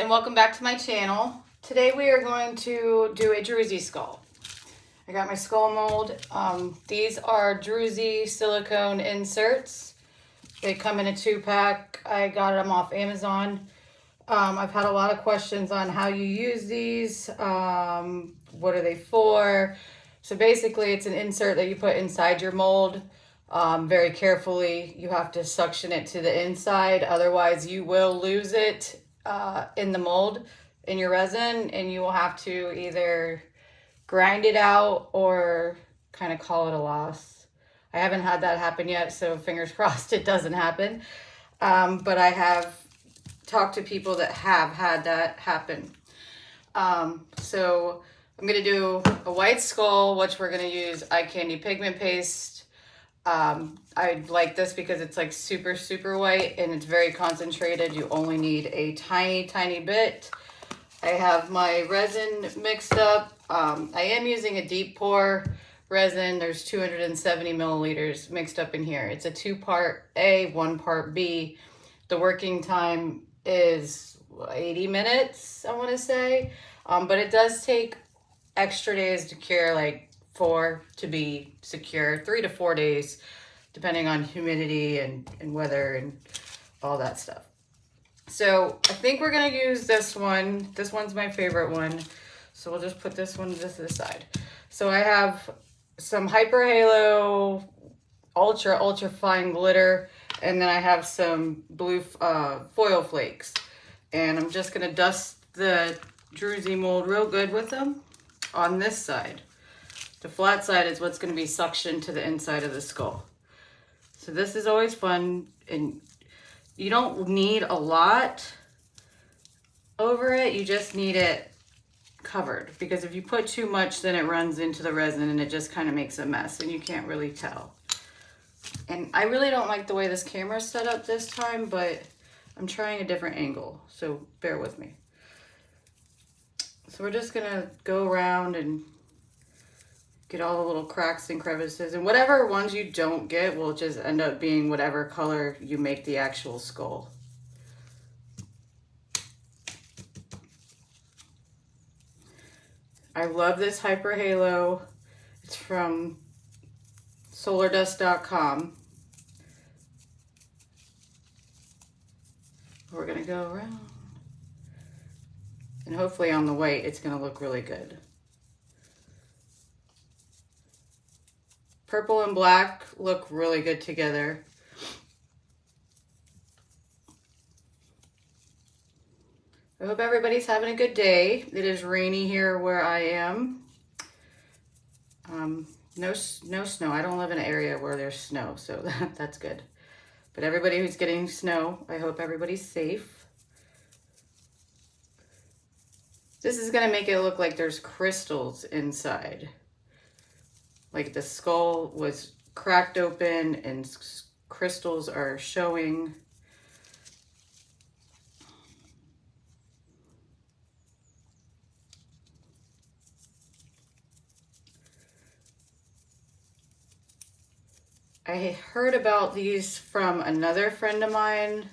and welcome back to my channel. Today we are going to do a Druzy skull. I got my skull mold. These are Druzy silicone inserts. They come in a 2-pack. I got them off Amazon. I've had a lot of questions on how you use these. What are they for? So basically it's an insert that you put inside your mold. Very carefully. You have to suction it to the inside. Otherwise you will lose it in the mold, in your resin, and you will have to either grind it out or kind of call it a loss. I haven't had that happen yet, so fingers crossed it doesn't happen. But I have talked to people that have had that happen. So I'm going to do a white skull, which we're going to use eye candy pigment paste. I like this because it's like super white and it's very concentrated. You only need a tiny bit. I have my resin mixed up. I am using a deep pour resin. There's 270 milliliters mixed up in here. It's a 2-part A, 1 part B. The working time is 80 minutes, I want to say. But it does take extra days to cure, like 4 to be secure, 3 to 4 days, depending on humidity and weather and all that stuff. So I think we're gonna use this one. This one's my favorite one. So we'll just put this one just to the side. So I have some Hyper Halo ultra fine glitter, and then I have some blue foil flakes. And I'm just gonna dust the Druzy mold real good with them on this side. The flat side is what's going to be suctioned to the inside of the skull. So this is always fun, and you don't need a lot over it. You just need it covered, because if you put too much, then it runs into the resin and it just kind of makes a mess and you can't really tell. And I really don't like the way this camera is set up this time, but I'm trying a different angle, so bear with me. So we're just going to go around and get all the little cracks and crevices, and whatever ones you don't get will just end up being whatever color you make the actual skull. I love this Hyper Halo. It's from solardust.com. We're gonna go around, and hopefully on the white it's gonna look really good. Purple and black look really good together. I hope everybody's having a good day. It is rainy here where I am. No snow. I don't live in an area where there's snow, so that's good. But everybody who's getting snow, I hope everybody's safe. This is gonna make it look like there's crystals inside. Like the skull was cracked open and crystals are showing. I heard about these from another friend of mine,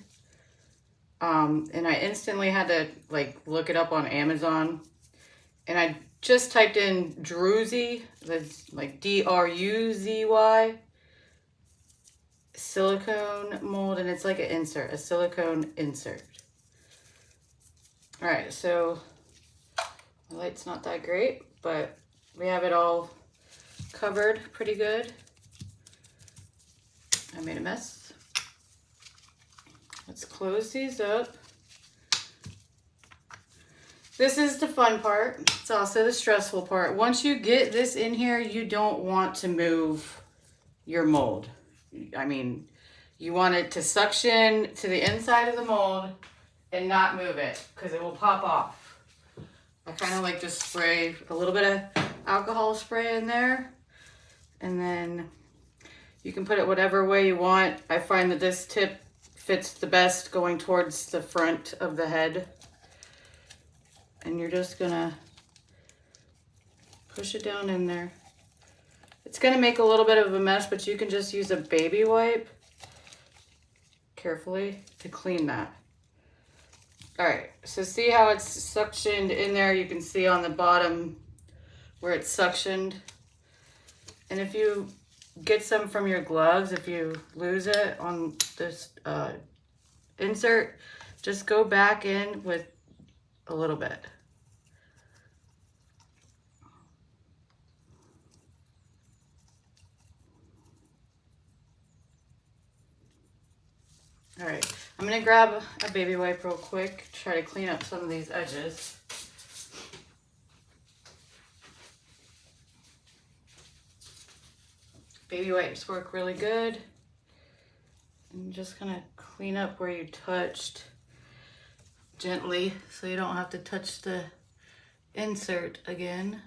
and I instantly had to like look it up on Amazon, and I just typed in Druzy, that's like D-R-U-Z-Y, silicone mold, and it's like an insert, a silicone insert. All right, so the light's not that great, but we have it all covered pretty good. I made a mess. Let's close these up. This is the fun part. It's also the stressful part. Once you get this in here, you don't want to move your mold. I mean, you want it to suction to the inside of the mold and not move it, because it will pop off. I kind of like to spray a little bit of alcohol spray in there, and then you can put it whatever way you want. I find that this tip fits the best going towards the front of the head. And you're just gonna push it down in there. It's gonna make a little bit of a mess, but you can just use a baby wipe carefully to clean that. All right, so see how it's suctioned in there? You can see on the bottom where it's suctioned. And if you get some from your gloves, if you lose it on this insert, just go back in with a little bit. All right, I'm gonna grab a baby wipe real quick, try to clean up some of these edges. Baby wipes work really good. I'm just gonna clean up where you touched gently so you don't have to touch the insert again.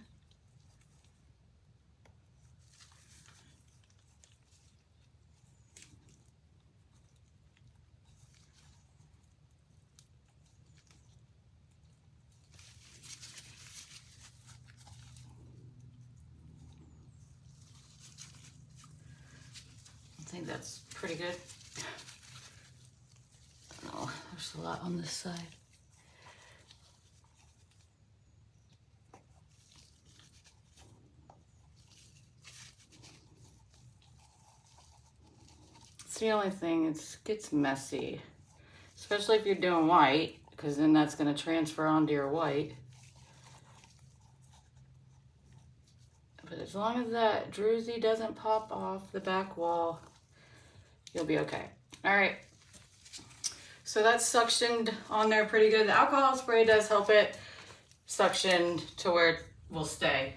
I think that's pretty good. Oh, there's a lot on this side. It's the only thing, it gets messy, especially if you're doing white, because then that's going to transfer onto your white. But as long as that druzy doesn't pop off the back wall, you'll be okay. All right. So that's suctioned on there pretty good. The alcohol spray does help it suction to where it will stay.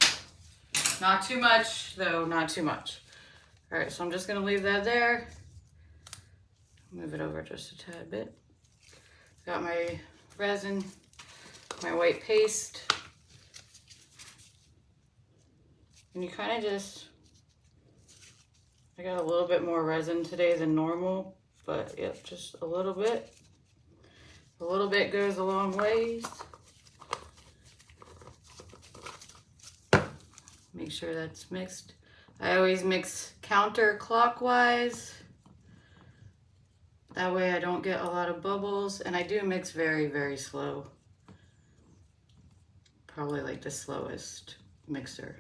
Not too much, though, not too much. All right, so I'm just gonna leave that there. Move it over just a tad bit. Got my resin, my white paste. And you kind of just, I got a little bit more resin today than normal, but yep, just a little bit. A little bit goes a long ways. Make sure that's mixed. I always mix counterclockwise. That way I don't get a lot of bubbles, and I do mix very, very slow. Probably like the slowest mixer.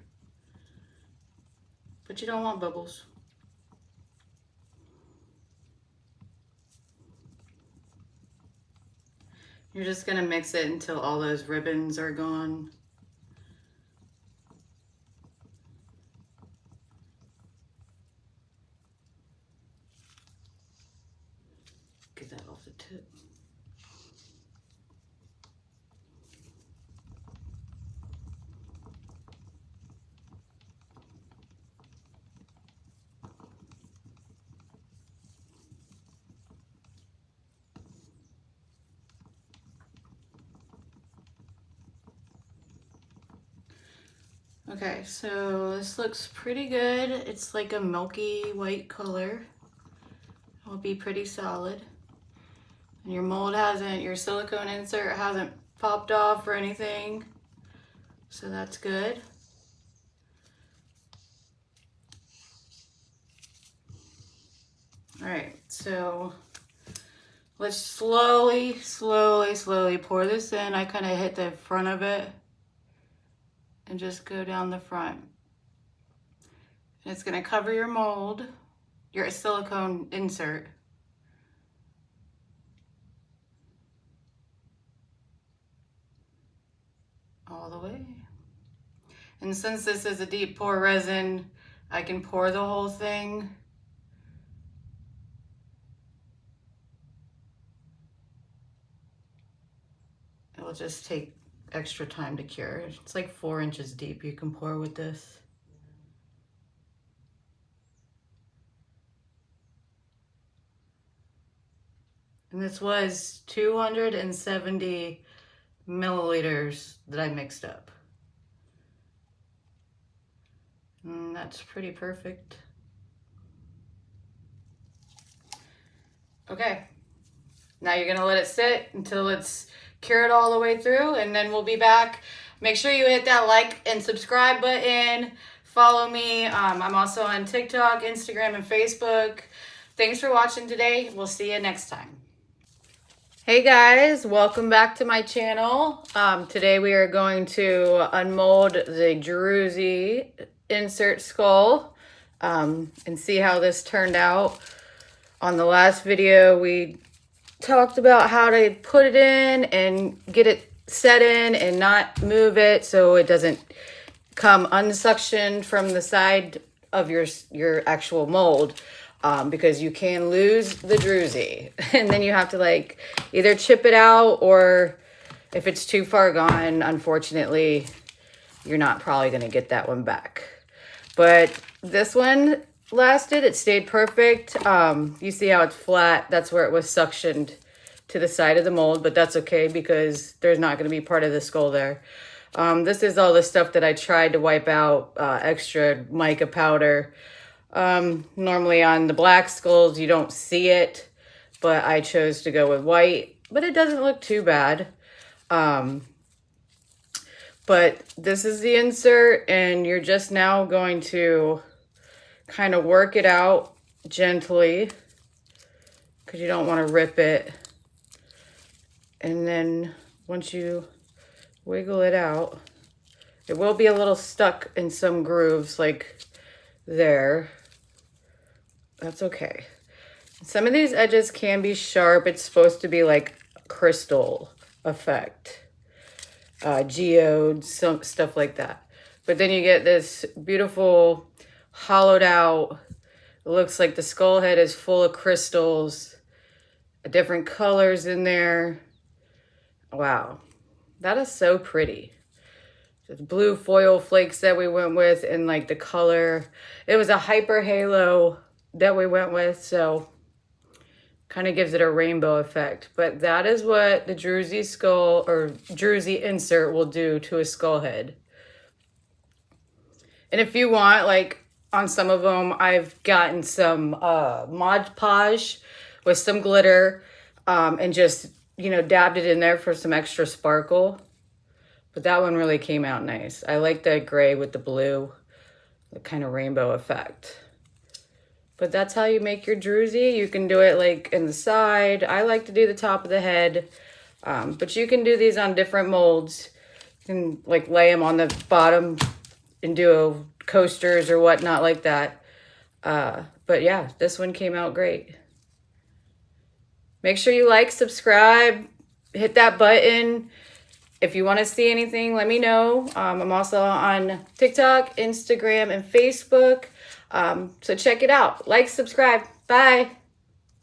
But you don't want bubbles. You're just gonna mix it until all those ribbons are gone. Get that off the tip. Okay, so this looks pretty good. It's like a milky white color. It'll be pretty solid. And your mold hasn't, your silicone insert hasn't popped off or anything. So that's good. All right, so let's slowly pour this in. I kind of hit the front of it and just go down the front. And it's gonna cover your mold, your silicone insert. All the way. And since this is a deep pour resin, I can pour the whole thing. It will just take extra time to cure. It's like 4 inches deep you can pour with this. And this was 270 milliliters that I mixed up. And that's pretty perfect. Okay, now you're gonna let it sit until it's cured all the way through, and then we'll be back. Make sure you hit that like and subscribe button. Follow me. I'm also on TikTok, Instagram, and Facebook. Thanks for watching today. We'll see you next time. Hey guys, welcome back to my channel. Today we are going to unmold the Druzy insert skull and see how this turned out. On the last video we talked about how to put it in and get it set in and not move it so it doesn't come unsuctioned from the side of your actual mold. Because you can lose the Druzy and then you have to like either chip it out, or if it's too far gone, unfortunately, you're not probably going to get that one back. But this one lasted. It stayed perfect. You see how it's flat? That's where it was suctioned to the side of the mold, but that's okay because there's not going to be part of the skull there. This is all the stuff that I tried to wipe out, extra mica powder. Normally on the black skulls, you don't see it, but I chose to go with white, but it doesn't look too bad. But this is the insert, and you're just now going to kind of work it out gently because you don't want to rip it. And then once you wiggle it out, it will be a little stuck in some grooves like there. That's okay. Some of these edges can be sharp. It's supposed to be like crystal effect, geode, some stuff like that. But then you get this beautiful hollowed out, it looks like the skull head is full of crystals, different colors in there. Wow, that is so pretty. The blue foil flakes that we went with, and like the color, it was a hyper halo that we went with, so kind of gives it a rainbow effect. But that is what the Druzy skull or Druzy insert will do to a skull head. And if you want, like on some of them, I've gotten some Mod Podge with some glitter and just, you know, dabbed it in there for some extra sparkle. But that one really came out nice. I like the gray with the blue, the kind of rainbow effect. But that's how you make your Druzy. You can do it like in the side. I like to do the top of the head. But you can do these on different molds. You can like lay them on the bottom and do coasters or whatnot like that. But yeah, this one came out great. Make sure you like, subscribe, hit that button. If you want to see anything, let me know. I'm also on TikTok, Instagram, and Facebook. So check it out. Like, subscribe. Bye.